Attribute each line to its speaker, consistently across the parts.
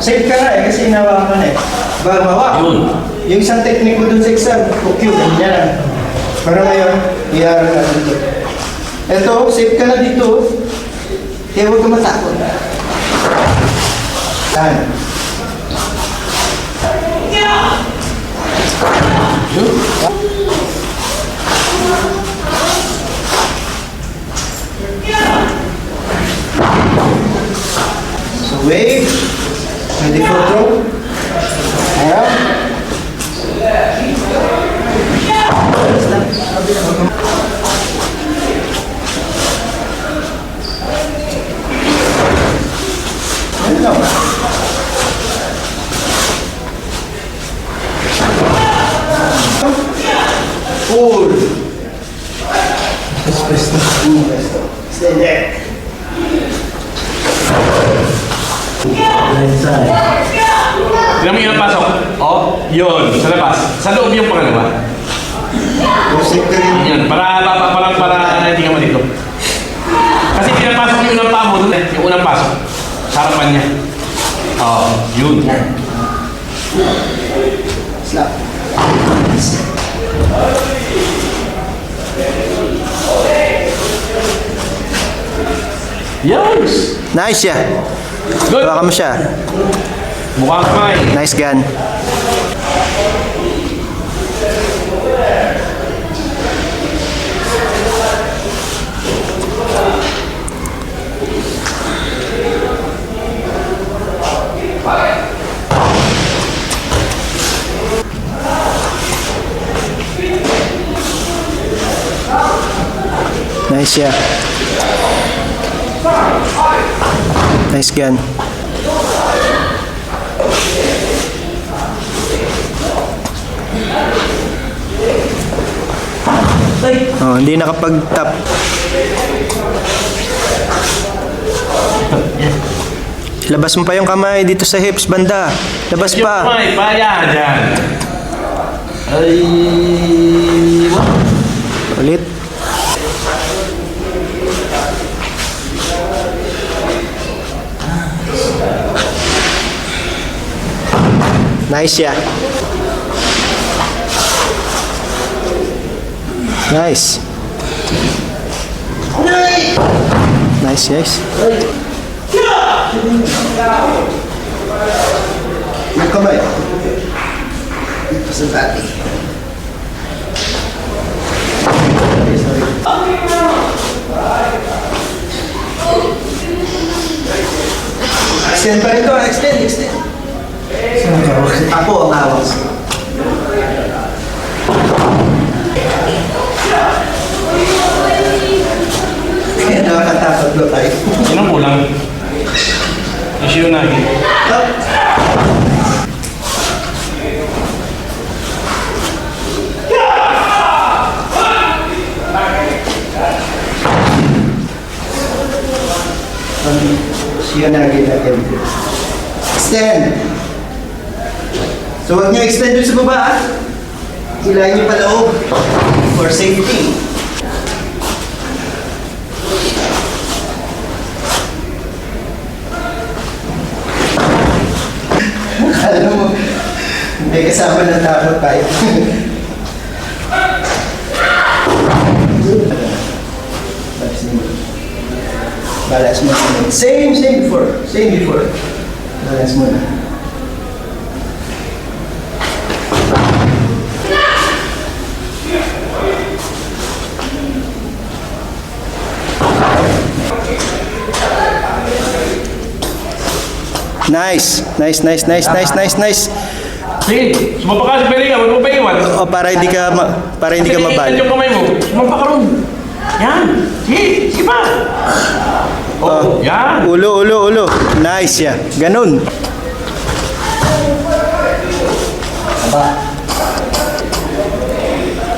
Speaker 1: Safe ka na eh, kasi hinawakan ka na eh. Bawa.
Speaker 2: Yun.
Speaker 1: Yung isang technique ko dun sa exam, okay, ganyan. Pero ngayon, iyaran na dito. Eto, safe ka na dito. Kaya huwag ka matakot. Yan. So wave. Ready for throw. Ayan. Ayan lang. Pull. Presto. Stay there.
Speaker 2: Tignan mo yung pasok. Oh, yun. Sa labas. Sa loob yung pangalawa.
Speaker 1: Safe ka rin.
Speaker 2: Yan. Para hindi ka malito. Kasi pinapasok yung unang paa mo doon eh. Yung unang pasok. Sa harapan niya. Oh, yun.
Speaker 1: Slap.
Speaker 2: Yes!
Speaker 3: Nice siya.
Speaker 2: Good!
Speaker 3: Hawakan mo siya.
Speaker 2: Mukhang kamay.
Speaker 3: Nice gun. Nice siya. Nice gun. Oh, hindi nakapag-tap. Labas mo pa yung kamay dito sa hips, banda. Labas
Speaker 2: Yung
Speaker 3: pa.
Speaker 2: kamay, paya. Yan. Ay...
Speaker 3: Ulit. Nice siya. Nice. Nice, nice.
Speaker 1: Yung kamay. Sa bati. Extend pa rin to. Extend. Ako ang hawak. Kaya nakakatakot ba tayo?
Speaker 2: Yun ang kulang. Issue na.
Speaker 1: Siya na natin. Extend. So huwag niyo extend dun sa baba. Hilahin niyo pa loob. For safety. Alam mo, hindi kasama ng takot tayo. Balas mo. Same before. Balas mo na.
Speaker 3: Nice. Nice.
Speaker 2: Sige, sumapa ka sa peringa. Huwag mo pa iwan.
Speaker 3: O para hindi ka mabal.
Speaker 2: Yung kamay mo. Sumapa ka ron. Yan. Sige pa. Oh, yan.
Speaker 3: Ulo. Nice siya. Ganun.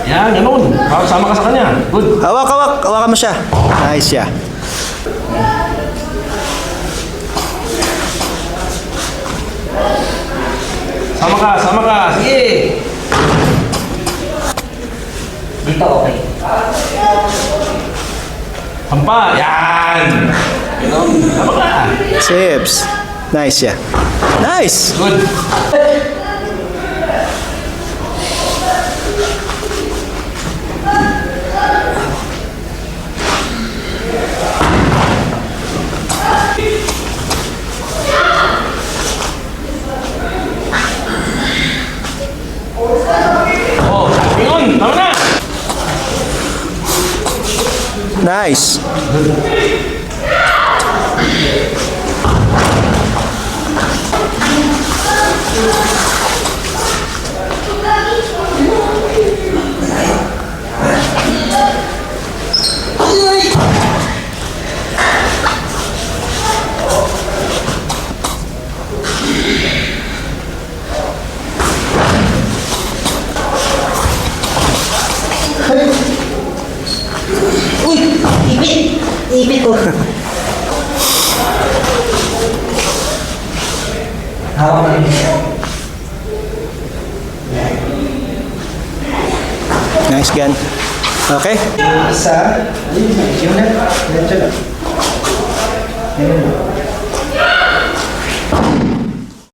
Speaker 2: Yan, ganun. Sama ka sa kanya. Good.
Speaker 3: Hawak. Hawakan mo siya. Nice siya.
Speaker 2: Sama ka. Sige. Dito, okay. Hampa. Yan. Ganun. Sama ka.
Speaker 3: Sips. Nice, yeah. Nice!
Speaker 2: Good. Oh, yun. Tama na.
Speaker 3: Nice!
Speaker 4: Uy! Ipit! Ipit ko. Hawak mo rin.
Speaker 3: Nice gun. Okay?
Speaker 1: Isa. Ayun na. Yun na. Diretso na. Ayun na.